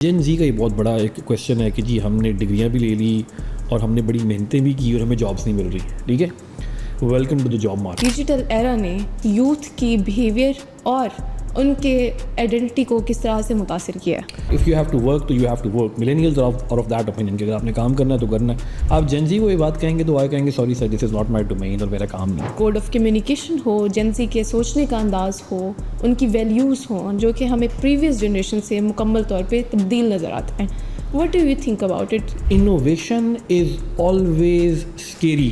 جن زی کا یہ بہت بڑا ایک کویشچن ہے کہ جی ہم نے ڈگریاں بھی لے لی اور ہم نے بڑی محنتیں بھی کی اور ہمیں جابس نہیں مل رہی. ٹھیک ہے, welcome to the job market. Digital era نے یوتھ کی بیہیویئر اور ان کے آئیڈینٹی کو کس طرح سے متاثر کیا ہے. If you have to work تو you have to work. Millennials are of that opinion کہ اگر آپ نے کام کرنا ہے تو کرنا ہے. آپ جن زی کو یہ بات کہیں گے تو آئے کہیں گے sorry sir this is not my domain اور میرا کام نہیں. کوڈ آف کمیونیکیشن ہو, جنزی کے سوچنے کا انداز ہو, ان کی ویلیوز ہوں جو کہ ہمیں پریویس جنریشن سے مکمل طور پہ تبدیل نظر آتے ہیں. What do you think about it? Innovation is always scary,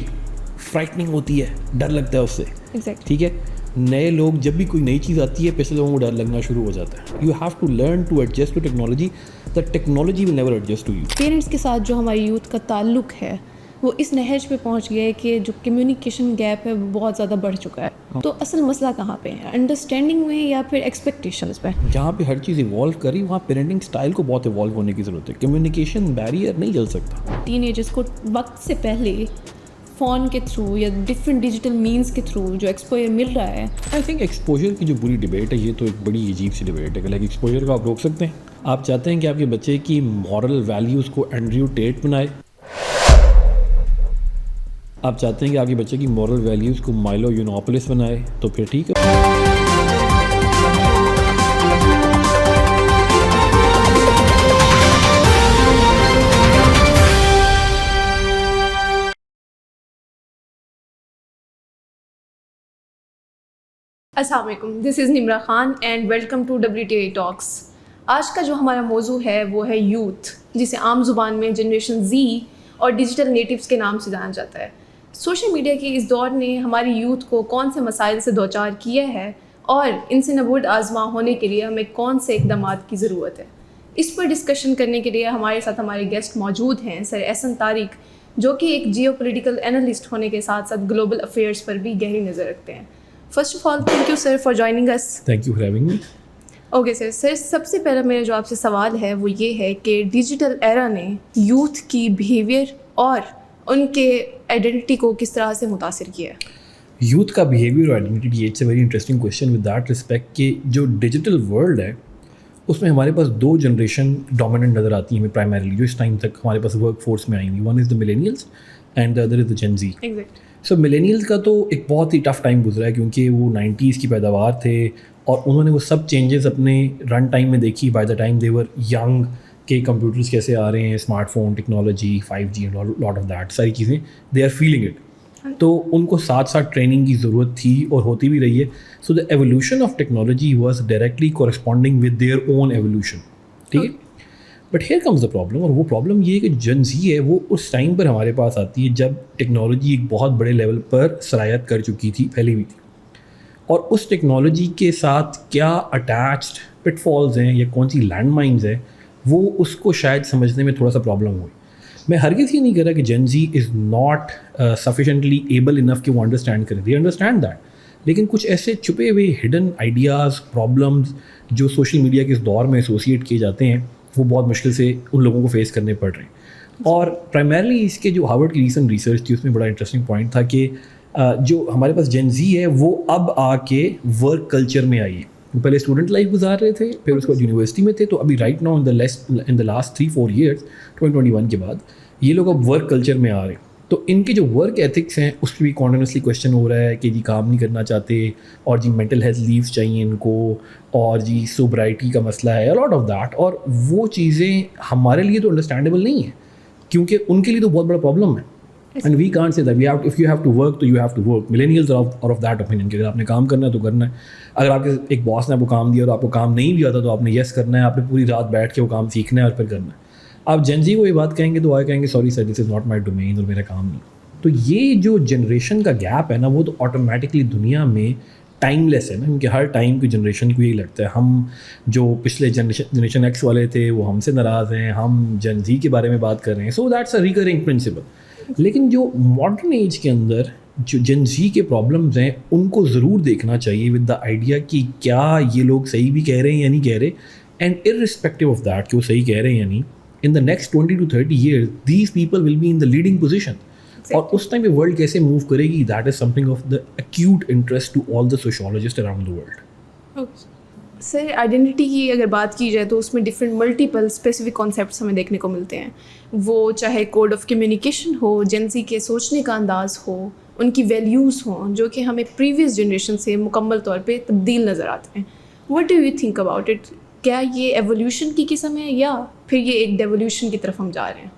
frightening ہوتی ہے, ڈر لگتا ہے اس سے. ٹھیک ہے, نئے لوگ جب بھی کوئی نئی چیز آتی ہے پچھلے لوگوں کو ڈر لگنا شروع ہو جاتا ہے. You have to learn to adjust to technology. The technology will never adjust to you. Parents کے ساتھ جو ہماری یوتھ کا تعلق ہے وہ اس نہج پہ پہنچ گیا ہے کہ جو کمیونیکیشن گیپ ہے وہ بہت زیادہ بڑھ چکا ہے. تو اصل مسئلہ کہاں پہ ہے, انڈرسٹینڈنگ میں یا پھر ایکسپیکٹیشنز پہ؟ جہاں پہ ہر چیز ایوالو کری وہاں پیرنٹنگ اسٹائل کو بہت ایوالو ہونے کی ضرورت ہے. کمیونیکیشن بیریئر نہیں جل سکتا. ٹین ایجرس کو وقت سے پہلے فون کے تھرو یا ڈفرینٹ ڈیجیٹل مینس کے تھرو جو ایکسپوجر مل رہا ہے. آئی تھنک ایکسپوجر کی جو پوری ڈبیٹ ہے یہ تو ایک بڑی عجیب سی ڈبیٹ ہے کہ لائک ایکسپوجر کو آپ روک سکتے ہیں. آپ چاہتے ہیں کہ آپ کے بچے کی مورل ویلیوز کو اینڈریو ٹیٹ بنائے, آپ چاہتے ہیں کہ آپ کے بچے کی مورل ویلیوز کو مائلو یونوپولس بنائے, تو پھر ٹھیک ہے. السلام علیکم, this is Nimra Khan and welcome to WTA talks. آج کا جو ہمارا موضوع ہے وہ ہے یوتھ, جسے عام زبان میں جنریشن زی اور ڈیجیٹل نیٹیوز کے نام سے جانا جاتا ہے. سوشل میڈیا کے اس دور نے ہماری یوتھ کو کون سے مسائل سے دوچار کیا ہے اور ان سے نبرد آزما ہونے کے لیے ہمیں کون سے اقدامات کی ضرورت ہے. اس پر ڈسکشن کرنے کے لیے ہمارے ساتھ ہمارے گیسٹ موجود ہیں سر احسن طارق, جو کہ ایک جیو پولیٹیکل اینالسٹ ہونے کے ساتھ ساتھ گلوبل افیئرس پر بھی گہری نظر رکھتے ہیں. First of all thank you sir for joining us. Thank you for having me. Okay sir, سب سے پہلا میرا جو آپ سے سوال ہے وہ یہ ہے کہ ڈیجیٹل ایرا نے یوتھ کی بیہیویئر اور ان کے آئیڈینٹی کو کس طرح سے متاثر کیا ہے. یوتھ کا بیہیویئر اور identity, it's a very interesting question with that respect کہ جو ڈیجیٹل ورلڈ ہے اس میں ہمارے پاس دو جنریشن ڈومیننٹ نظر آتی ہیں ہمیں پرائمریلی, جو اس ٹائم تک ہمارے پاس ورک فورس میں آئی ہوئی. One is the millennials and the other is the gen Z. سو ملینیلز کا تو ایک بہت ہی ٹف ٹائم گزرا ہے کیونکہ وہ 90s کی پیداوار تھے اور انہوں نے وہ سب چینجز اپنے رن ٹائم میں دیکھی. By the time they were young کہ کمپیوٹرز کیسے آ رہے ہیں, smart phone technology, 5G lot of that ساری چیزیں, دے آر فیلنگ اٹ. تو ان کو ساتھ ساتھ ٹریننگ کی ضرورت تھی اور ہوتی بھی رہی ہے. So the evolution of technology was directly corresponding with their own evolution. ٹھیک ہے, but here comes the problem, اور وہ پرابلم یہ ہے کہ جن زی ہے وہ اس ٹائم پر ہمارے پاس آتی ہے جب ٹیکنالوجی ایک بہت بڑے لیول پر سرایت کر چکی تھی, پھیلی ہوئی تھی, اور اس ٹیکنالوجی کے ساتھ کیا اٹیچڈ پٹ فالز ہیں یا کون سی لینڈ مائنز ہیں وہ اس کو شاید سمجھنے میں تھوڑا سا پرابلم ہوئی. میں ہرگز یہ نہیں کہہ رہا کہ جن زی از ناٹ سفیشینٹلی ایبل انف کہ وہ انڈرسٹینڈ کریں, دے انڈرسٹینڈ دیٹ, لیکن کچھ ایسے چھپے ہوئے ہڈن آئیڈیاز, پرابلمز جو سوشل میڈیا کے اس دور میں ایسوسیٹ کیے جاتے ہیں وہ بہت مشکل سے ان لوگوں کو فیس کرنے پڑ رہے ہیں. اور پرائمرلی اس کے جو ہارورڈ کی ریسنٹ ریسرچ تھی اس میں بڑا انٹرسٹنگ پوائنٹ تھا کہ جو ہمارے پاس جن زی ہے وہ اب آ کے ورک کلچر میں آئی ہے. وہ پہلے اسٹوڈنٹ لائف گزار رہے تھے, پھر اس کے بعد یونیورسٹی میں تھے, تو ابھی right now in the last 3-4 years 2021 کے بعد یہ لوگ اب ورک کلچر میں آ رہے ہیں. تو ان کے جو ورک ایتھکس ہیں اس پہ بھی کانٹینیوسلی کویشچن ہو رہا ہے کہ جی کام نہیں کرنا چاہتے, اور جی مینٹل ہیلتھ لیوز چاہیے ان کو, اور جی سوبرائٹی کا مسئلہ ہے, لاٹ آف دیٹ. اور وہ چیزیں ہمارے لیے تو انڈرسٹینڈیبل نہیں ہیں کیونکہ ان کے لیے تو بہت بڑا پرابلم ہے. And we can't say that if you have to work تو you have to work. Millennials are of that opinion کہ اگر آپ نے کام کرنا ہے تو کرنا ہے. اگر آپ کے ایک باس نے آپ کو کام دیا اور آپ کو کام نہیں بھی آتا تو آپ نے یس کرنا ہے, آپ نے پوری رات بیٹھ کے وہ کام سیکھنا ہے اور پھر کرنا ہے. آپ جن زی کو یہ بات کہیں گے تو آئے کہیں گے sorry sir this is not my domain اور میرا کام نہیں. تو یہ جو جنریشن کا گیپ ہے نا وہ تو آٹومیٹکلی دنیا میں ٹائم لیس ہے نا, کیونکہ ہر ٹائم کی جنریشن کو یہی لگتا ہے ہم جو پچھلے جنریشن ایکس والے تھے وہ ہم سے ناراض ہیں, ہم جن زی کے بارے میں بات کر رہے ہیں. So that's a recurring principle. لیکن جو ماڈرن ایج کے اندر جو جن زی کے پرابلمز ہیں ان کو ضرور دیکھنا چاہیے ود دا آئیڈیا کہ کیا یہ لوگ صحیح بھی کہہ رہے ہیں یا نہیں کہہ رہے, اینڈ ارسپیکٹیو آف دیٹ کہ وہ صحیح کہہ رہے ہیں یا نہیں, in the next 20 to 30 years these people will be in the leading position. اور اس ٹائم پہ ورلڈ کیسے موو کرے گی, that is something of the acute interest to all the sociologist around the world. Sir identity کی اگر بات کی جائے تو اس میں ڈفرینٹ ملٹیپل اسپیسیفک کانسیپٹس ہمیں دیکھنے کو ملتے ہیں. وہ چاہے کوڈ آف کمیونیکیشن ہو, جنسی کے سوچنے کا انداز ہو, ان کی ویلیوز ہوں جو کہ ہمیں پریویس جنریشن سے مکمل طور پہ تبدیل نظر آتے ہیں. What do you think about it? کیا یہ ایولیوشن کی قسم ہے یا پھر یہ ایک ڈیولیوشن کی طرف ہم جا رہے ہیں؟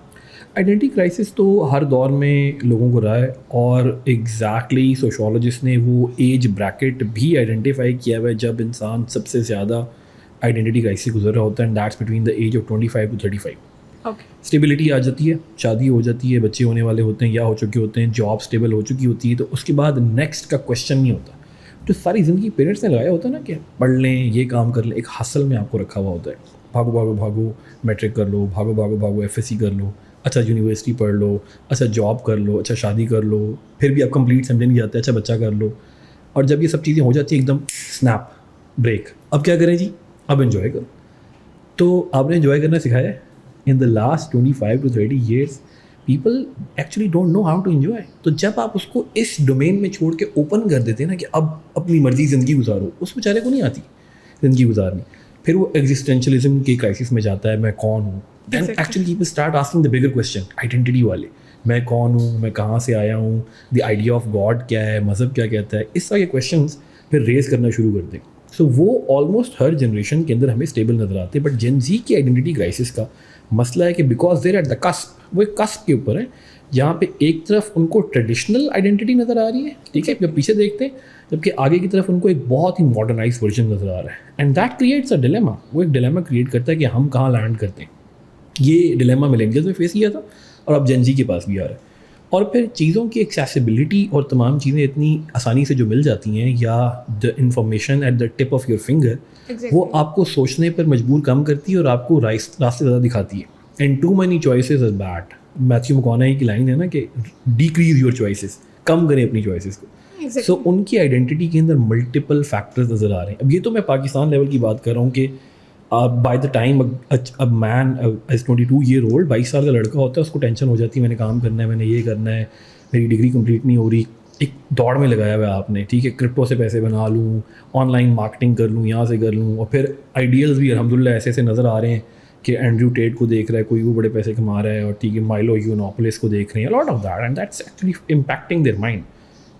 آئیڈینٹی کرائسس تو ہر دور میں لوگوں کو رہا ہے, اور ایگزیکٹلی سوشولوجسٹ نے وہ ایج بریکٹ بھی آئیڈینٹیفائی کیا ہوا ہے جب انسان سب سے زیادہ آئیڈینٹی کرائسس گزر رہا ہوتا ہے, and that's between the age of 25 to 35. Stability آ جاتی ہے, شادی ہو جاتی ہے, بچے ہونے والے ہوتے ہیں یا ہو چکے ہوتے ہیں, جاب اسٹیبل ہو چکی ہوتی ہے, تو اس کے بعد نیکسٹ کا کوشچن نہیں ہوتا. جو ساری زندگی پیرنٹس نے لگایا ہوتا ہے نا کہ پڑھ لیں, یہ کام کر لیں, ایک حاصل میں آپ کو رکھا ہوا ہوتا ہے, بھاگو بھاگو بھاگو میٹرک کر لو, بھاگو بھاگو بھاگو FSC کر لو, اچھا یونیورسٹی پڑھ لو, اچھا جاب کر لو, اچھا شادی کر لو, پھر بھی آپ کمپلیٹ سمجھے نہیں جاتے, اچھا بچہ کر لو. اور جب یہ سب چیزیں ہو جاتی ہیں ایک دم اسنیپ بریک, اب کیا کریں جی, اب انجوائے کرو. تو آپ نے انجوائے کرنا سکھایا ہے. In the last 25 to 30 years people actually don't know how to enjoy. تو جب آپ اس کو اس ڈومین میں چھوڑ کے اوپن کر دیتے ہیں نا کہ اب اپنی مرضی زندگی گزارو, اس بیچارے کو نہیں آتی زندگی گزارنی. پھر وہ ایگزسٹینشلزم کے کرائسس میں جاتا ہے, میں کون ہوں. Then actually people start asking the bigger question, identity والے, میں کون ہوں, میں کہاں سے آیا ہوں, دی آئیڈیا آف گاڈ کیا ہے, مذہب کیا کہتا ہے, اس طرح کے کویسچنس پھر ریز کرنا شروع کر دیں. سو وہ آلموسٹ ہر جنریشن کے اندر ہمیں اسٹیبل نظر آتے ہیں. بٹ جین زی کی آئیڈینٹی کرائسس کا مسئلہ ہے کہ بیکاز دیر ایٹ دا کسپ, وہ ایک کسپ کے اوپر ہے جہاں پہ ایک طرف ان کو ٹریڈیشنل آئیڈینٹی نظر آ رہی ہے, ٹھیک ہے, جب پیچھے دیکھتے ہیں, جبکہ آگے کی طرف ان کو ایک بہت ہی ماڈرنائز ورژن نظر آ رہا ہے. And that creates a dilemma. وہ ایک ڈیلیما کریٹ کرتا ہے کہ ہم کہاں لینڈ کرتے ہیں. یہ ڈیلیما ملینیلز میں فیس کیا تھا اور اب جین زی کے پاس بھی آ رہا ہے. اور پھر چیزوں کی ایکسیسیبلٹی اور تمام چیزیں اتنی آسانی سے جو مل جاتی ہیں, یا the information at the tip of your finger, وہ آپ کو سوچنے پر مجبور کم کرتی ہے اور آپ کو راستے زیادہ دکھاتی ہے. And too many choices is bad. Matthew McConaughey کی لائن ہے نا کہ ڈیکریز یور چوائسیز, کم کریں اپنی چوائسیز کو. سو ان کی آئیڈینٹی کے اندر ملٹیپل فیکٹرز نظر آ رہے ہیں. اب یہ تو میں پاکستان لیول کی بات کر رہا ہوں کہ بائی دا ٹائم اب مین ایز 22 year old 22 سال کا لڑکا ہوتا ہے, اس کو ٹینشن ہو جاتی ہے, میں نے کام کرنا ہے, میں نے یہ کرنا ہے, میری ڈگری کمپلیٹ نہیں ہو رہی. ایک دوڑ میں لگایا ہوا ہے آپ نے, ٹھیک ہے, کرپٹو سے پیسے بنا لوں, آن لائن مارکیٹنگ کر لوں, یہاں سے کر لوں. اور پھر آئیڈیلز بھی الحمدللہ ایسے ایسے نظر آ رہے ہیں کہ اینڈریو ٹیٹ کو دیکھ رہا ہے کوئی, وہ بڑے پیسے کما رہا ہے, اور ٹھیک ہے مائلو یونوپولس کو دیکھ رہے ہیں, lot of that, and that's actually impacting their mind.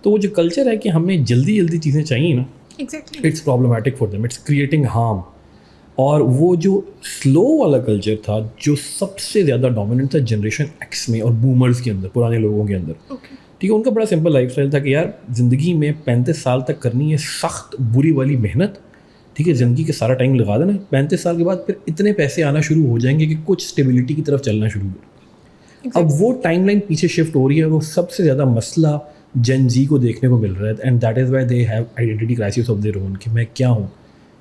تو وہ جو کلچر ہے کہ ہمیں جلدی جلدی چیزیں چاہیے نا, it's problematic for them, it's creating harm. اور وہ جو سلو والا کلچر تھا جو سب سے زیادہ ڈومیننٹ تھا جنریشن ایکس میں اور بومرز کے اندر, پرانے لوگوں کے اندر, ٹھیک ہے, ان کا بڑا سمپل لائف اسٹائل تھا کہ یار زندگی میں 35 سال تک کرنی ہے سخت بری والی محنت, ٹھیک ہے, زندگی کے سارا ٹائم لگا دینا, 35 سال کے بعد پھر اتنے پیسے آنا شروع ہو جائیں گے کہ کچھ اسٹیبلٹی کی طرف چلنا شروع ہو. اب وہ ٹائم لائن پیچھے شفٹ ہو رہی ہے, اور وہ سب سے زیادہ مسئلہ جین زی کو دیکھنے کو مل رہا ہے. And that is why they have identity crisis of their own, کہ میں کیا ہوں,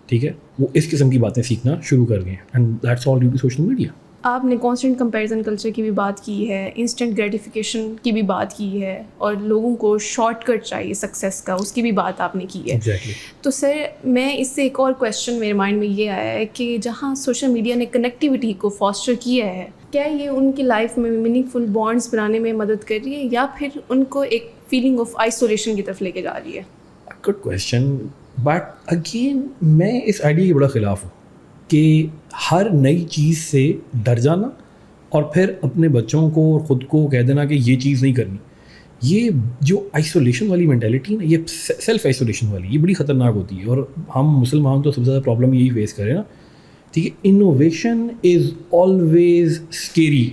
ٹھیک ہے. وہ اس قسم کی باتیں سیکھنا شروع کر گئے, and that's all due to social media. آپ نے کانسٹنٹ کمپیریزن کلچر کی بھی بات کی ہے, انسٹنٹ گریٹیفیکیشن کی بھی بات کی ہے, اور لوگوں کو شارٹ کٹ چاہیے سکسیس کا, اس کی بھی بات آپ نے کی ہے. تو سر میں اس سے ایک اور کویشچن میرے مائنڈ میں یہ آیا ہے کہ جہاں سوشل میڈیا نے کنیکٹیوٹی کو فاسٹر کیا ہے, کیا یہ ان کی لائف میں میننگ فل بانڈس بنانے میں مدد کر رہی ہے, یا پھر ان کو ایک فیلنگ آف آئسولیشن کی طرف لے کے جا رہی ہے؟ Good question. بٹ اگین میں اس آئیڈیا کے بڑا خلاف ہوں کہ ہر نئی چیز سے ڈر جانا اور پھر اپنے بچوں کو اور خود کو کہہ دینا کہ یہ چیز نہیں کرنی. یہ جو آئسولیشن والی مینٹیلٹی ہے نا, یہ سیلف آئسولیشن والی, یہ بڑی خطرناک ہوتی ہے. اور ہم مسلمان تو سب سے زیادہ پرابلم یہی فیس کریں نا, ٹھیک ہے. انوویشن از آلویز اسکیری,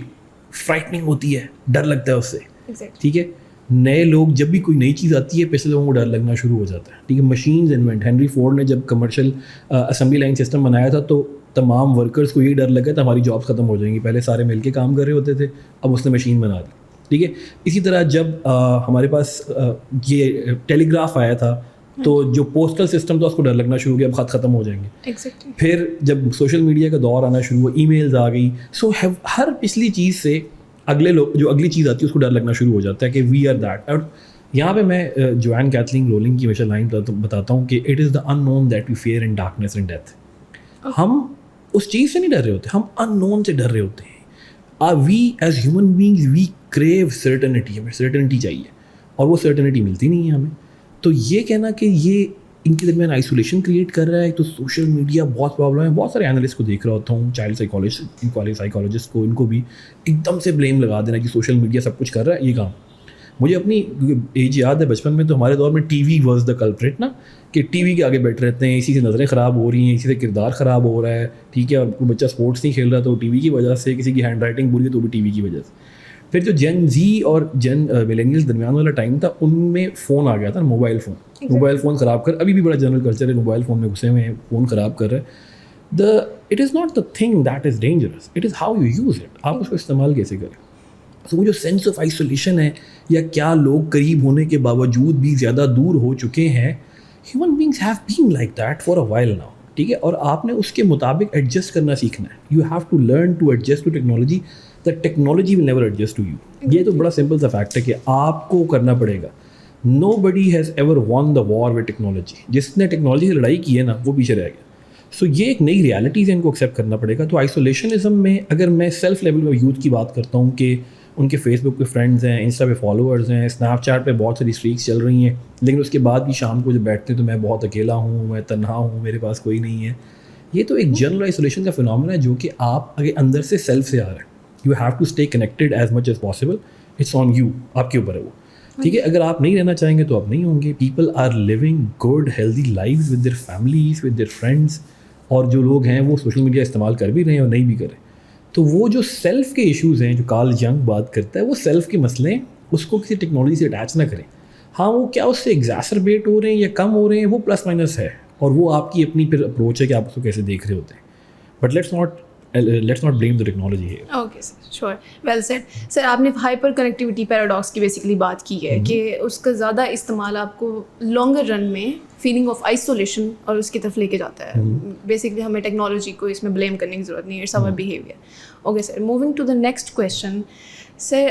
فرائٹننگ ہوتی ہے, ڈر لگتا ہے اس سے, ٹھیک ہے. نئے لوگ جب بھی کوئی نئی چیز آتی ہے پچھلے لوگوں کو ڈر لگنا شروع ہو جاتا ہے, ٹھیک ہے. مشینز انوینٹ, ہنری فورڈ نے جب کمرشل اسمبلی لائن سسٹم بنایا تھا تو تمام ورکرز کو یہ ڈر لگا تھا ہماری جابس ختم ہو جائیں گی. پہلے سارے مل کے کام کر رہے ہوتے تھے, اب اس نے مشین بنا دی, ٹھیک ہے. اسی طرح جب ہمارے پاس یہ ٹیلی گراف آیا تھا تو جو پوسٹل سسٹم تھا اس کو ڈر لگنا شروع ہو گیا, اب خط ختم ہو جائیں گے. پھر جب سوشل میڈیا کا دور آنا شروع ہوا, ای میلز آ گئی, سو ہر پچھلی چیز سے اگلے لوگ جو اگلی چیز آتی ہے اس کو ڈر لگنا شروع ہو جاتا ہے کہ وی آر دیٹ. اور یہاں پہ میں جوان کیتھلین رولنگ کی ہمیشہ لائن بتاتا ہوں کہ it is the unknown that we fear in darkness and death. ہم اس چیز سے نہیں ڈر رہے ہوتے, ہم ان نون سے ڈر رہے ہوتے ہیں. We as human beings we crave certainty, ہمیں سرٹنٹی چاہیے اور وہ سرٹنٹی ملتی نہیں ہے ہمیں. تو یہ کہنا کہ ان کے درمیان آئسولیشن کریٹ کر رہا ہے. تو سوشل میڈیا بہت پرابلم ہے. بہت سارے اینالسٹ کو دیکھ رہا ہوتا ہوں, چائلڈ سائیکالوجسٹ کو, ان کو بھی ایک دم سے بلیم لگا دینا کہ سوشل میڈیا سب کچھ کر رہا ہے. یہ کام مجھے اپنی ایج یاد ہے, بچپن میں تو ہمارے دور میں T V was the culprit نا, کہ ٹی وی کے آگے بیٹھے رہتے ہیں, اسی سے نظریں خراب ہو رہی ہیں, اسی سے کردار خراب ہو رہا ہے, ٹھیک ہے. اور کوئی بچہ اسپورٹس نہیں کھیل رہا تو ٹی وی کی وجہ سے, کسی کی ہینڈ رائٹنگ بری ہے تو بھی ٹی وی کی وجہ سے. پھر جو جن زی اور جن ملینیلز درمیان والا ٹائم تھا, ان میں فون آ گیا تھا, موبائل فون خراب کر, ابھی بھی بڑا جنرل کلچر ہے, موبائل فون میں گھسے ہوئے ہیں, فون خراب کر رہے ہیں. It is not the thing that is dangerous, it is how you use it, آپ اس کو استعمال کیسے کریں. تو وہ جو سینس آف آئسولیشن ہے, یا کیا لوگ قریب ہونے کے باوجود بھی زیادہ دور ہو چکے ہیں, human beings have been like that for a while now, ٹھیک ہے. اور آپ نے اس کے مطابق ایڈجسٹ کرنا سیکھنا ہے. You have to learn to adjust to technology, the technology will never adjust to you. یہ تو بڑا سمپل سا فیکٹ ہے کہ آپ کو کرنا پڑے گا. Nobody has ever won the war with technology. جس نے ٹیکنالوجی سے لڑائی کی ہے نا, وہ پیچھے رہ گیا. سو یہ ایک نئی ریالٹیز ہے, ان کو ایکسیپٹ کرنا پڑے گا. تو آئسولیشنزم میں اگر میں سیلف لیول پہ یوتھ کی بات کرتا ہوں کہ ان کے فیس بک پہ فرینڈز ہیں, انسٹا پہ فالوورز ہیں, اسنیپ چیٹ پہ بہت ساری اسٹریکس چل رہی ہیں, لیکن اس کے بعد بھی شام کو جب بیٹھتے ہیں تو میں بہت اکیلا ہوں, میں تنہا ہوں, میرے پاس کوئی نہیں ہے. یہ تو ایک جنرل آئسولیشن کا فنومینا ہے جو کہ آپ اگر اندر سے سیلف سے آ رہا ہے. You have to stay connected as much as possible. It's on you, آپ کے اوپر ہے وہ, ٹھیک ہے. اگر آپ نہیں رہنا چاہیں گے تو آپ نہیں ہوں گے. People are living good healthy life with their families, with their friends. اور جو لوگ ہیں وہ سوشل میڈیا استعمال کر بھی رہے ہیں اور نہیں بھی کریں. تو وہ جو سیلف کے ایشوز ہیں جو کارل ینگ بات کرتا ہے, وہ سیلف کے مسئلے ہیں, اس کو کسی ٹیکنالوجی سے اٹیچ نہ کریں. ہاں وہ کیا اس سے ایگزاسربیٹ ہو رہے ہیں یا کم ہو رہے ہیں, وہ پلس مائنس ہے, اور وہ آپ کی اپنی پھر اپروچ ہے کہ آپ اس کو کیسے دیکھ رہے ہوتے ہیں. But let's not blame the technology ہے. Okay sir, sure, well said. Sir آپ نے ہائپر کنیکٹیوٹی پیراڈاکس کی بیسیکلی بات کی ہے کہ اس کا زیادہ استعمال آپ کو لانگر رن میں فیلنگ آف آئسولیشن اور اس کی طرف لے کے جاتا ہے. بیسکلی ہمیں ٹیکنالوجی کو اس میں بلیم کرنے کی ضرورت نہیں ہے, it's our behaviour. Okay sir, moving to the next question. Sir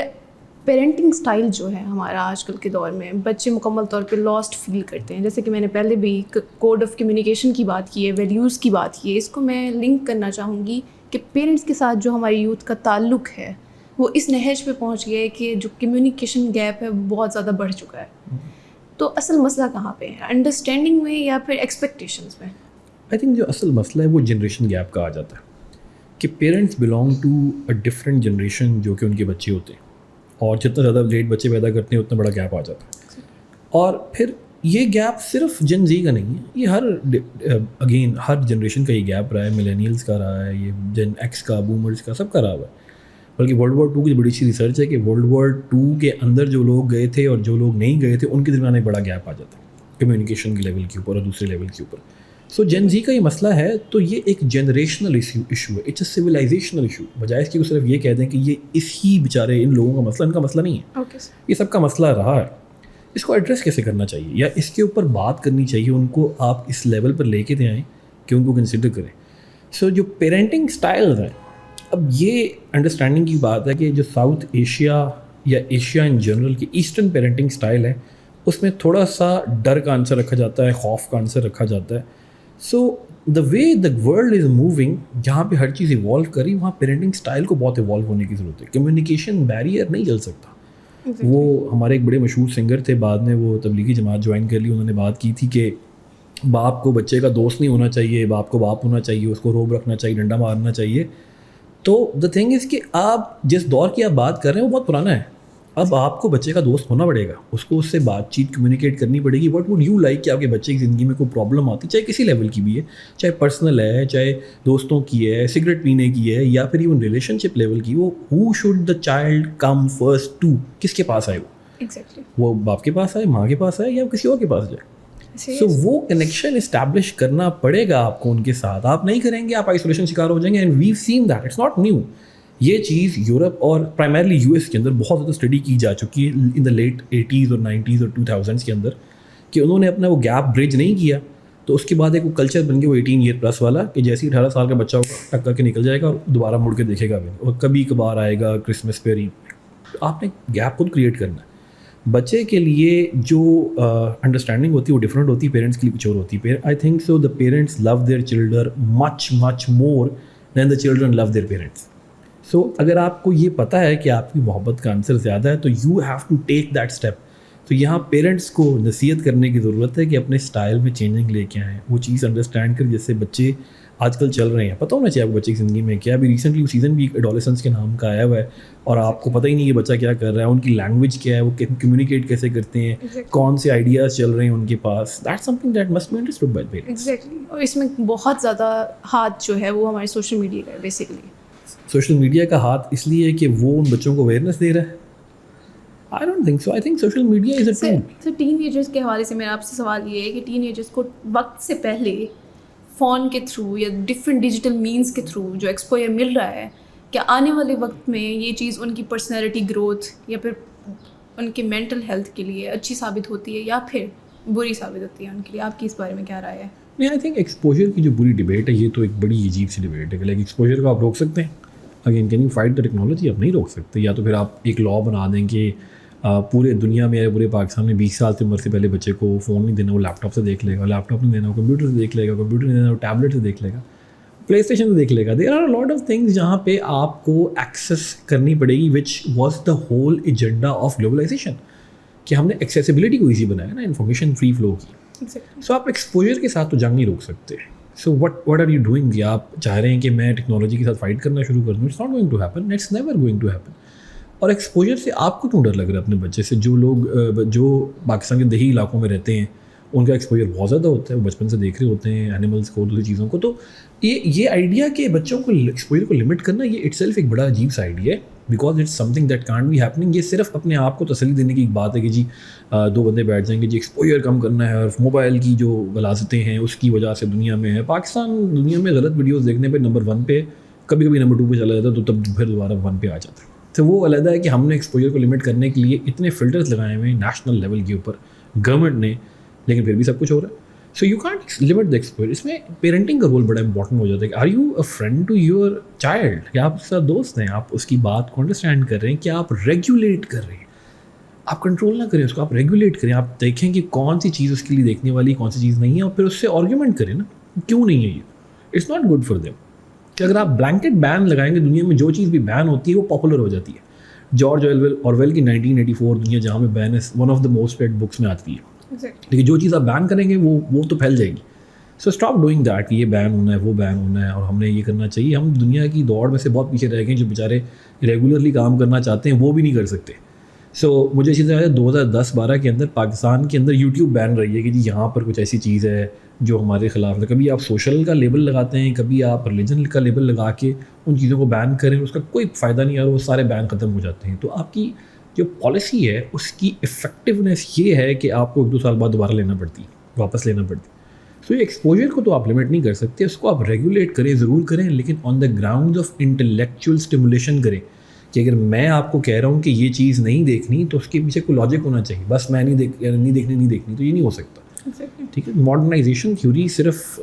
parenting style جو ہے ہمارا آج کل کے دور میں, بچے مکمل طور پہ لاسٹ فیل کرتے ہیں. جیسے کہ میں نے پہلے بھی کوڈ آف کمیونیکیشن کی بات کی ہے, ویلیوز کی بات کی ہے, اس کو میں لنک کرنا چاہوں گی کہ پیرنٹس کے ساتھ جو ہماری یوتھ کا تعلق ہے وہ اس نہج پہ پہنچ گیا ہے کہ جو کمیونیکیشن گیپ ہے وہ بہت زیادہ بڑھ چکا ہے. تو اصل مسئلہ کہاں پہ ہے, انڈرسٹینڈنگ میں یا پھر ایکسپیکٹیشنس میں؟ آئی تھنک جو اصل مسئلہ ہے وہ جنریشن گیپ کا آ جاتا ہے کہ parents belong to a different generation جو کہ ان کے بچے ہوتے ہیں, اور جتنا زیادہ لیٹ بچے پیدا کرتے ہیں اتنا بڑا گیپ آ جاتا ہے. اور پھر یہ گیپ صرف جن زی کا نہیں ہے, یہ ہر جنریشن کا یہ گیپ رہا ہے. ملینیلز کا رہا ہے, یہ جن ایکس کا, بومرز کا, سب کا رہا ہے. بلکہ ورلڈ وار 2 کی بڑی سی ریسرچ ہے کہ ورلڈ وار 2 کے اندر جو لوگ گئے تھے اور جو لوگ نہیں گئے تھے ان کے درمیان ایک بڑا گیپ آ جاتا ہے کمیونیکیشن کے لیول کے اوپر اور دوسرے لیول کے اوپر. سو جن زی کا یہ مسئلہ ہے تو یہ ایک جنریشنل ایشو ہے, اٹس اے سویلائزیشنل ایشو. بجائے اس کی صرف یہ کہہ دیں کہ یہ اس ہی بیچارے ان لوگوں کا مسئلہ, ان کا مسئلہ نہیں ہے, یہ سب کا مسئلہ رہا ہے. اس کو ایڈریس کیسے کرنا چاہیے یا اس کے اوپر بات کرنی چاہیے, ان کو آپ اس لیول پر لے کے دے آئیں کہ ان کو کنسیڈر کریں. سو جو پیرنٹنگ اسٹائلز ہیں, اب یہ انڈرسٹینڈنگ کی بات ہے کہ جو ساؤتھ ایشیا یا ایشیا ان جنرل کی ایسٹرن پیرنٹنگ اسٹائل ہے اس میں تھوڑا سا ڈر کا آنسر رکھا جاتا ہے, خوف کا آنسر رکھا جاتا ہے. So the way the world is moving, جہاں پہ ہر چیز ایوالو کری, وہاں پیرنٹنگ اسٹائل کو بہت ایوالو ہونے کی ضرورت ہے. کمیونیکیشن بیریئر نہیں چل سکتا. وہ ہمارے ایک بڑے مشہور سنگر تھے, بعد میں وہ تبلیغی جماعت جوائن کر لی, انہوں نے بات کی تھی کہ باپ کو بچے کا دوست نہیں ہونا چاہیے, باپ کو باپ ہونا چاہیے, اس کو روب رکھنا چاہیے, ڈنڈا مارنا چاہیے. تو دا تھنگ از کہ آپ جس دور کی آپ بات کر رہے ہیں وہ بہت پرانا ہے. اب آپ کو بچے کا دوست ہونا پڑے گا, اس کو اس سے بات چیت کمیونیکیٹ کرنی پڑے گی. واٹ وڈ یو لائک کہ آپ کے بچے کی زندگی میں کوئی پرابلم آتی, چاہے کسی لیول کی بھی ہے, چاہے پرسنل ہے, چاہے دوستوں کی ہے, سگریٹ پینے کی ہے, یا پھر ایون ریلیشن شپ لیول کی, وہ ہو should the child come first to, کس کے پاس آئے وہ باپ کے پاس آئے, ماں کے پاس آئے, یا کسی اور کے پاس جائے. سو وہ کنیکشن اسٹیبلش کرنا پڑے گا آپ کو ان کے ساتھ. آپ نہیں کریں گے آپ آئسولیشن شکار ہو جائیں گے. And we've seen that, it's not new. یہ چیز یورپ اور پرائمرلی یو ایس کے اندر بہت زیادہ اسٹڈی کی جا چکی ہے ان دا لیٹ 80s اور 90s اور 2000s کے اندر, کہ انہوں نے اپنا وہ گیپ برج نہیں کیا. تو اس کے بعد ایک وہ کلچر بن گیا وہ 18 ایئر پلس والا, کہ جیسے ہی 18 سال کا بچہ ہوگا ٹک کر کے نکل جائے گا اور دوبارہ مڑ کے دیکھے گا بھی, اور کبھی کبھار آئے گا کرسمس پہ, عید. آپ نے گیپ خود کریٹ کرنا ہے. بچے کے لیے جو انڈرسٹینڈنگ ہوتی ہے وہ ڈفرینٹ ہوتی ہے, پیرنٹس کے لیے کچھ اور ہوتی ہے. I think so the parents love their children much more than the children love their parents. So اگر آپ کو یہ پتہ ہے کہ آپ کی محبت کا آنسر زیادہ ہے تو you have to take that step. تو یہاں پیرنٹس کو نصیحت کرنے کی ضرورت ہے کہ اپنے اسٹائل میں چینجنگ لے کے آئیں, وہ چیز انڈرسٹینڈ کر جس سے بچے آج کل چل رہے ہیں. پتہ ہونا چاہیے آپ کو بچے کی زندگی میں کیا. ابھی ریسنٹلی وہ سیزن بھی ایڈولسنس کے نام کا آیا ہوا ہے اور آپ کو پتہ ہی نہیں کہ بچہ کیا کر رہا ہے, ان کی لینگویج کیا ہے, وہ کمیونیکیٹ کیسے کرتے ہیں, کون سے آئیڈیاز چل رہے ہیں ان کے پاس. That's something that must be understood by parents. Exactly. اور اس میں بہت زیادہ ہاتھ جو ہے وہ ہمارے سوشل میڈیا کا ہے بیسیکلی. سوشل میڈیا کا ہاتھ اس لیے کہ وہ ان بچوں کو اویئرنیس دے رہا ہے. I don't think so. I think social media is a tool. So ten agers کے حوالے سے میرا آپ سے سوال یہ ہے کہ ٹین ایجرس کو وقت سے پہلے فون کے تھرو یا ڈفرینٹ ڈیجیٹل مینس کے تھرو جو ایکسپوئر مل رہا ہے, کیا آنے والے وقت میں یہ چیز ان کی پرسنالٹی گروتھ یا پھر ان کے مینٹل ہیلتھ کے لیے اچھی ثابت ہوتی ہے یا پھر بری ثابت ہوتی ہے ان کے لیے؟ آپ کی اس بارے میں کیا رائے ہے؟ نہیں, آئی تھنک ایکسپوجر کی جو بری ڈبیٹ ہے یہ تو ایک بڑی عجیب سی ڈبیٹ ہے کہ لائک ایکسپوجر کو آپ روک سکتے ہیں. Again can you fight the technology? آپ نہیں روک سکتے. یا تو پھر آپ ایک لا بنا دیں کہ پورے دنیا میں یا پورے پاکستان میں 20 سال سے عمر سے پہلے بچے کو فون نہیں دینا, وہ لیپ ٹاپ سے دیکھ لے گا, لیپ ٹاپ نہیں دینا وہ کمپیوٹر سے دیکھ لے گا, کمپیوٹر نہیں دینا وہ ٹیبلیٹ سے دیکھ لے گا, پلے اسٹیشن سے دیکھ لے گا. There are lot of things جہاں پہ آپ کو ایکسیس کرنی پڑے گی, which was the whole agenda of globalisation, کہ ہم نے ایکسیسیبلٹی کو ایزی بنایا نا, انفارمیشن فری فلو کی. سو آپ ایکسپوجر کے ساتھ تو جنگ نہیں روک سکتے. So what are you doing? کہ آپ چاہ رہے ہیں کہ میں ٹیکنالوجی کے ساتھ فائٹ کرنا شروع کر دوں. It's not going to happen, it's never going to happen. اور ایکسپوجر سے آپ کو کیوں ڈر لگ رہا ہے اپنے بچے سے؟ جو لوگ جو پاکستان کے دیہی علاقوں میں رہتے ہیں ان کا ایکسپوجر بہت زیادہ ہوتا ہے, وہ بچپن سے دیکھ رہے ہوتے ہیں اینیملس کو, دوسری چیزوں کو. تو یہ آئیڈیا کہ بچوں کو ایکسپوجر کو لمٹ کرنا, یہ اٹ سیلف ایک بڑا عجیب سا آئیڈیا ہے, because it's something that can't be happening. یہ صرف اپنے آپ کو تسلی دینے کی ایک بات ہے کہ جی 2 بندے بیٹھ جائیں گے, جی ایکسپوجر کم کرنا ہے, اور موبائل کی جو غلاظتیں ہیں اس کی وجہ سے دنیا میں ہے. پاکستان دنیا میں غلط ویڈیوز دیکھنے پہ نمبر 1 پہ, کبھی کبھی نمبر 2 پہ چلا جاتا ہے, تو تب پھر دوبارہ 1 پہ آ جاتا ہے. تو وہ علیحدہ ہے کہ ہم نے ایکسپوجر کو لمٹ کرنے کے لیے اتنے فلٹرز لگائے ہوئے ہیں نیشنل لیول کے اوپر گورنمنٹ نے, لیکن پھر بھی سب کچھ ہو رہا ہے. So you can't limit the exposure. اس میں پیرنٹنگ کا رول بڑا امپورٹنٹ ہو جاتا ہے کہ are you a friend to your child, کہ آپ اس کا دوست ہیں, آپ اس کی بات کو انڈرسٹینڈ کر رہے ہیں, کہ آپ ریگولیٹ کر رہے ہیں. آپ کنٹرول نہ کریں اس کو, آپ ریگولیٹ کریں. آپ دیکھیں کہ کون سی چیز اس کے لیے دیکھنے والی, کون سی چیز نہیں ہے, اور پھر اس سے آرگیومنٹ کریں نا, کیوں نہیں ہے یہ. It's not good for them. کہ اگر آپ بلینکٹ بین لگائیں گے, دنیا میں جو چیز بھی بین ہوتی ہے وہ پاپولر ہو جاتی ہے. جارج آرویل کی 1984 دنیا جہاں میں بین ہے, one of the most read books میں آتی ہے. لیکن جو چیز آپ بین کریں گے وہ تو پھیل جائے گی. سو اسٹاپ ڈوئنگ دیٹ کہ یہ بین ہونا ہے, وہ بین ہونا ہے, اور ہم نے یہ کرنا چاہیے. ہم دنیا کی دوڑ میں سے بہت پیچھے رہ گئے ہیں. جو بیچارے ریگولرلی کام کرنا چاہتے ہیں وہ بھی نہیں کر سکتے. سو مجھے اسی طرح 2010-12 کے اندر پاکستان کے اندر یوٹیوب بین رہی ہے کہ جی یہاں پر کچھ ایسی چیز ہے جو ہمارے خلاف ہے. کبھی آپ سوشل کا لیبل لگاتے ہیں, کبھی آپ ریلیجن کا لیبل لگا کے ان چیزوں کو بین کریں, اس کا کوئی فائدہ نہیں, اور وہ سارے بین ختم ہو جاتے ہیں. تو آپ کی جو پالیسی ہے اس کی افیکٹونیس یہ ہے کہ آپ کو 1-2 سال بعد دوبارہ لینا پڑتی, واپس لینا پڑتی. سو یہ ایکسپوجر کو تو آپ لمٹ نہیں کر سکتے, اس کو آپ ریگولیٹ کریں, ضرور کریں, لیکن on the ground of intellectual stimulation کریں. کہ اگر میں آپ کو کہہ رہا ہوں کہ یہ چیز نہیں دیکھنی, تو اس کے پیچھے کوئی لاجک ہونا چاہیے. بس میں نہیں دیکھنی, تو یہ نہیں ہو سکتا. ٹھیک ہے, ماڈرنائزیشن تھیوری صرف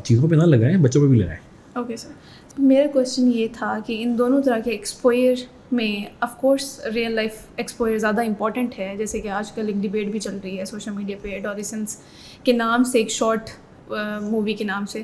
چیزوں پہ نہ لگائیں, بچوں پہ بھی لگائیں. اوکے سر, میرا کویشچن یہ تھا کہ ان دونوں طرح کے ایکسپوئر میں of course real life exposure زیادہ امپورٹنٹ ہے. جیسے کہ آج کل ایک ڈبیٹ بھی چل رہی ہے سوشل میڈیا پہ ایڈولسنس کے نام سے, ایک شارٹ مووی کے نام سے,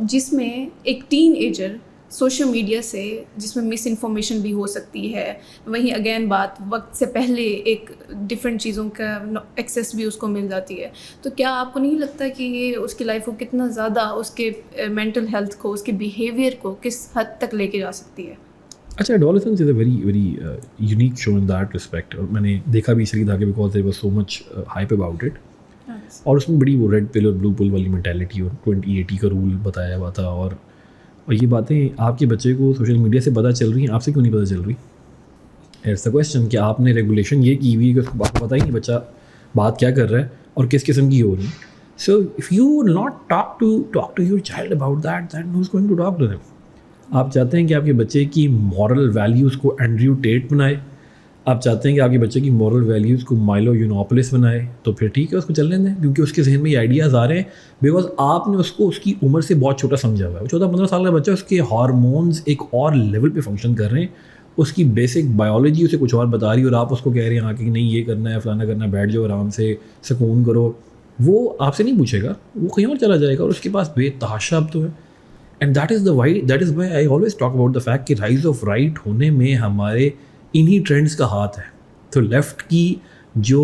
جس میں ایک ٹین ایجر سوشل میڈیا سے, جس میں مس انفارمیشن بھی ہو سکتی ہے. وہیں اگین بات وقت سے پہلے ایک ڈفرینٹ چیزوں کا ایکسیس بھی اس کو مل جاتی ہے. تو کیا آپ کو نہیں لگتا کہ یہ اس کی لائف کو کتنا زیادہ, اس کے مینٹل ہیلتھ کو, اس کے بیہیویئر کو کس حد تک لے کے جا سکتی ہے؟ اچھا, adolescence is a very unique show in that respect. اور میں نے دیکھا بھی اس لیے تھا کہ because there was so much hype about it. اور اس میں بڑی وہ ریڈ پل اور بلو پل والی مینٹیلٹی اور 2080 کا رول بتایا ہوا تھا. اور یہ باتیں آپ کے بچے کو سوشل میڈیا سے پتہ چل رہی ہیں, آپ سے کیوں نہیں پتہ چل رہی؟ اٹس دا کویسچن کہ آپ نے ریگولیشن یہ کی ہوئی ہے کہ اس کو آپ کو پتہ ہی نہیں بچہ بات کیا کر رہا ہے اور کس قسم کی ہو رہی ہے. So if you not talk to your child about that, then who is going to talk to them. آپ چاہتے ہیں کہ آپ کے بچے کی مورل ویلیوز کو اینڈریو ٹیٹ بنائے, آپ چاہتے ہیں کہ آپ کے بچے کی مورل ویلیوز کو مائلو یونوپولس بنائے, تو پھر ٹھیک ہے, اس کو چلنے دیں, کیونکہ اس کے ذہن میں یہ آئیڈیاز آ رہے ہیں. بیکاز آپ نے اس کو اس کی عمر سے بہت چھوٹا سمجھا ہوا ہے. 14-15 سال کا بچہ, اس کے ہارمونز ایک اور لیول پہ فنکشن کر رہے ہیں, اس کی بیسک بایولوجی اسے کچھ اور بتا رہی ہے, اور آپ اس کو کہہ رہے ہیں کہ نہیں یہ کرنا ہے, فلانا کرنا ہے, بیٹھ جاؤ آرام سے, سکون کرو. وہ آپ سے نہیں پوچھے گا, وہ کہیں اور چلا جائے گا, اور اس کے پاس بے تحاشا اب تو ہے. And that is Y I always talk about the fact کہ رائز آف رائٹ ہونے میں ہمارے انہی ٹرینڈس کا ہاتھ ہے. تو لیفٹ کی جو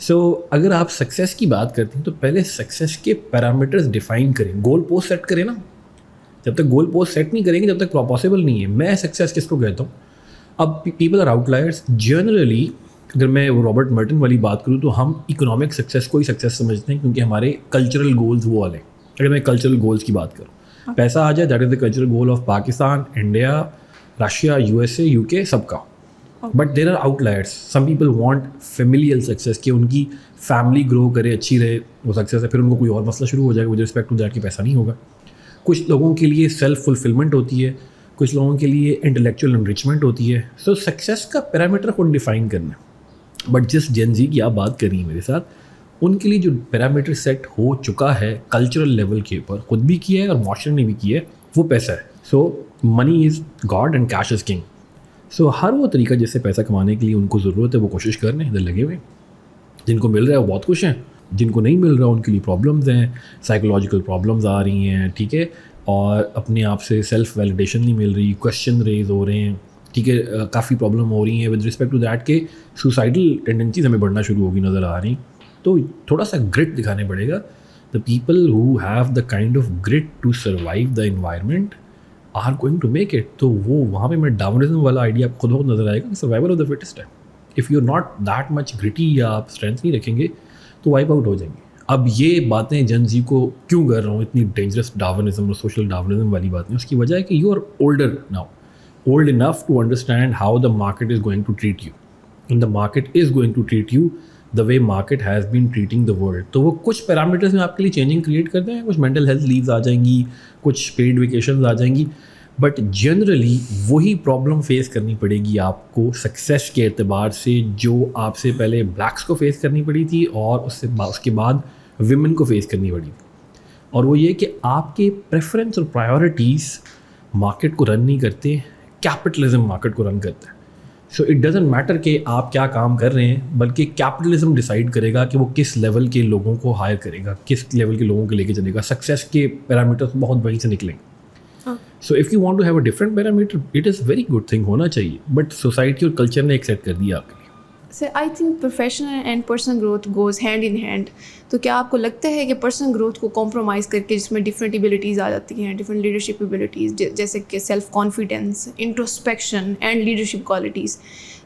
سو اگر آپ سکسیس کی بات کرتے ہیں تو پہلے سکسیس کے پیرامیٹرز ڈیفائن کریں, گول پوسٹ سیٹ کریں نا. جب تک گول پوسٹ سیٹ نہیں کریں گے جب تک پاسبل نہیں ہے. میں سکسیس کس کو کہتا ہوں, اب people are outliers. Generally اگر میں رابرٹ مرٹن والی بات کروں تو ہم اکنامک سکسیس کو ہی سکسیس سمجھتے ہیں, کیونکہ ہمارے کلچرل گولز وہ والے ہیں. اگر میں کلچرل گولز کی بات کروں, پیسہ آ جائے, that is the cultural goal of Pakistan, India, Russia, USA, UK, سب کا. But there are outliers. Some people want familial success, کہ ان کی فیملی گرو کرے, اچھی رہے, وہ سکسیس ہے. پھر ان کو کوئی اور مسئلہ شروع ہو جائے گا ود رسپیکٹ ٹو دیٹ کہ پیسہ نہیں ہوگا. کچھ لوگوں کے لیے سیلف فلفلمنٹ ہوتی ہے, کچھ لوگوں کے لیے انٹلیکچوئل انریچمنٹ ہوتی ہے. سو سکسیس کا پیرامیٹر خود ڈیفائن کرنا ہے. بٹ جس جین زی کی آپ بات کر رہی ہیں میرے ساتھ, ان کے لیے جو پیرامیٹر سیٹ ہو چکا ہے کلچرل لیول کے اوپر, خود بھی کیا ہے اور معاشرے نے بھی کیا ہے, وہ پیسہ ہے. So money is God and cash is king. So ہر وہ طریقہ جس سے پیسہ کمانے کے لیے ان کو ضرورت ہے وہ کوشش کر رہے ہیں, ادھر لگے ہوئے. جن کو مل رہا ہے وہ بہت خوش ہیں, جن کو نہیں مل رہا ان کے لیے پرابلمز ہیں, سائیکولوجیکل پرابلمز آ رہی ہیں, ٹھیک ہے, اور اپنے آپ سے سیلف ویلیڈیشن نہیں مل رہی, کویشچن ریز ہو رہے ہیں, ٹھیک ہے, کافی پرابلم ہو رہی ہیں ود رسپیکٹ ٹو دیٹ کہ سوسائڈل ٹینڈنسیز ہمیں بڑھنا شروع ہوگی نظر آ رہی. تو تھوڑا سا گرٹ دکھانے پڑے گا. The people who have the kind of grit to survive the environment are going to make it. تو وہ وہاں پہ میں ڈاونزم والا آئیڈیا آپ خود بہت نظر آئے گا کہ سروائیول آف دا فٹسٹ ہے. If you are not that much gritty یا آپ اسٹرینتھ نہیں رکھیں گے تو وائپ آؤٹ ہو جائیں گے. اب یہ باتیں جن زی کو کیوں کر رہا ہوں, اتنی ڈینجرس ڈاونزم اور سوشل ڈاونزم والی باتیں, اس کی وجہ ہے کہ you are older now, old enough to understand how the market is going to treat you, and the market is going to treat you the way market has been treating the world. تو وہ کچھ parameters میں آپ کے لیے changing create کرتے ہیں, کچھ مینٹل ہیلتھ لیوز آ جائیں گی, کچھ پیڈ ویکیشنز آ جائیں گی, بٹ جنرلی وہی پرابلم فیس کرنی پڑے گی آپ کو سکسیس کے اعتبار سے جو آپ سے پہلے بلیکس کو فیس کرنی پڑی تھی اور اس کے بعد ویمن کو فیس کرنی پڑی تھی. اور وہ یہ کہ آپ کے پریفرنس اور پرائیورٹیز مارکیٹ کو رن نہیں کرتے, کیپٹلزم مارکیٹ کو رن کرتا ہے. سو اٹ ڈزنٹ میٹر کہ آپ کیا کام کر رہے ہیں, بلکہ کیپٹلزم ڈیسائڈ کرے گا کہ وہ کس لیول کے لوگوں کو ہائر کرے گا, کس لیول کے لوگوں کو لے کے چلے گا. سکسیس کے پیرامیٹرز بہت وہیں سے نکلیں گے. So if you want to have a different parameter, it is very good thing, ہونا چاہیے, بٹ سوسائٹی اور کلچر نے ایک سیٹ کر دیا آپ کے لیے. Sir I think professional and personal growth goes hand in hand. تو کیا آپ کو لگتا ہے کہ پرسنل گروتھ کو کمپرومائز کر کے, جس میں ڈفرینٹ ایبلٹیز آ جاتی ہیں, ڈفرینٹ لیڈرشپ ایبلٹیز جیسے کہ self confidence, introspection and leadership qualities,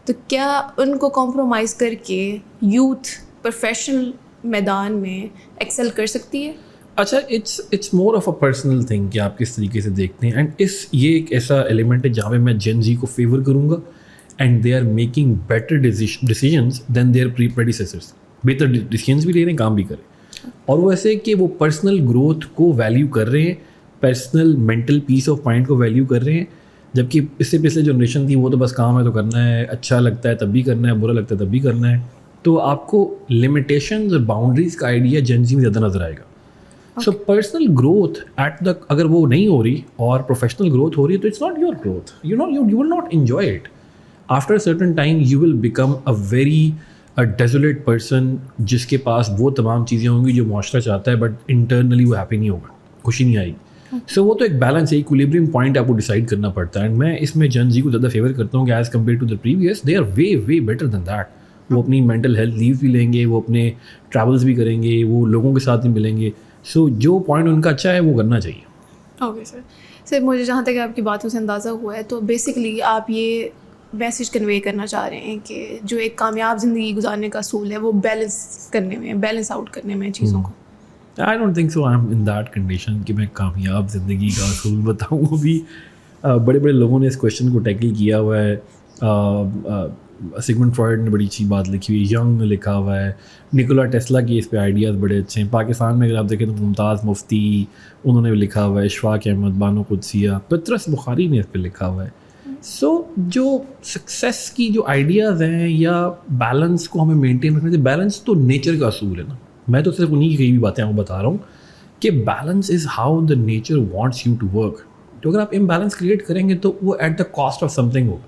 تو کیا ان کو کمپرومائز کر کے یوتھ پروفیشنل میدان میں ایکسل کر سکتی ہے؟ اچھا, it's more of a personal thing کہ آپ کس طریقے سے دیکھتے ہیں. اینڈ یہ ایک ایسا ایلیمنٹ ہے جہاں پہ میں جین زی کو فیور کروں گا, and they are making better decisions than their predecessors. بہتر ڈیسیجنز بھی لے رہے ہیں, کام بھی کر رہے ہیں, اور وہ ایسے کہ وہ پرسنل گروتھ کو ویلیو کر رہے ہیں, personal mental peace of mind کو ویلیو کر رہے ہیں. جبکہ اس سے پچھلے جنریشن تھی وہ تو بس کام ہے تو کرنا ہے, اچھا لگتا ہے تب بھی کرنا ہے, برا لگتا ہے تب بھی کرنا ہے. تو آپ کو لمیٹیشنز اور باؤنڈریز کا آئیڈیا جین زی میں زیادہ نظر آئے گا. سو پرسنل گروتھ اگر وہ نہیں ہو رہی اور پروفیشنل گروتھ ہو رہی ہے تو it's not your growth. You will not enjoy it. After a certain time you will become a very desolate person, جس کے پاس وہ تمام چیزیں ہوں گی جو معاشرہ چاہتا ہے, بٹ انٹرنلی وہ ہیپی نہیں ہوگا, خوشی نہیں آئے گی. سو وہ تو ایک بیلنس ہے, ایکولیبریم پوائنٹ آپ کو ڈیسائڈ کرنا پڑتا ہے. اینڈ میں اس میں جن زی کو زیادہ فیور کرتا ہوں کہ as compare to the previous they are way better than that. وہ اپنی مینٹل ہیلتھ لیو بھی لیں گے, وہ اپنے ٹریولس بھی کریں گے, وہ لوگوں کے ساتھ بھی ملیں گے. سو جو پوائنٹ ان کا اچھا ہے وہ کرنا چاہیے. اوکے سر, مجھے جہاں تک آپ کی باتوں سے اندازہ ہوا ہے تو بیسکلی آپ یہ میسیج کنوے کرنا چاہ رہے ہیں کہ جو ایک کامیاب زندگی گزارنے کا اصول ہے وہ بیلنس آؤٹ کرنے میں چیزوں کو. I don't think so I am in that condition کہ میں کامیاب زندگی کا اصول بتاؤں. ابھی بڑے بڑے لوگوں نے اس کویشچن کو ٹیکل کیا ہوا ہے. سگمنڈ فرائڈ نے بڑی اچھی بات لکھی ہوئی ہے, ینگ نے لکھا ہوا ہے, نکولا ٹیسلا کی اس پہ آئیڈیاز بڑے اچھے ہیں. پاکستان میں اگر آپ دیکھیں تو ممتاز مفتی انہوں نے بھی لکھا ہوا ہے, اشفاق احمد, بانو قدسیہ, پطرس بخاری نے اس پہ لکھا ہوا ہے. سو جو سکسیس کی جو آئیڈیاز ہیں یا بیلنس کو ہمیں مینٹین رکھنا چاہیے, بیلنس تو نیچر کا اصول ہے نا. میں تو صرف انہیں کی کئی بھی باتیں آپ کو بتا رہا ہوں کہ balance is how the nature wants you to work. تو اگر آپ امبیلنس کریٹ کریں گے تو وہ at the cost of something ہوگا.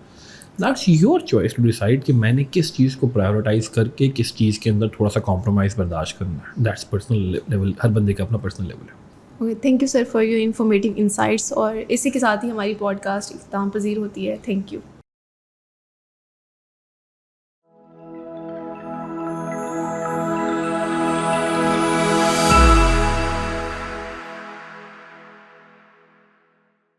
That's your choice to decide کہ میں نے کس چیز کو پرائیورٹائز کر کے کس چیز کے اندر تھوڑا سا کمپرومائز برداشت کرنا ہے. دیٹس پرسنل لیول, ہر بندے کا اپنا پرسنل لیول ہے. Okay, thank you sir for your informative insights. اور اسی کے ساتھ ہی ہماری پوڈ کاسٹ اختتام پذیر ہوتی ہے. Thank you.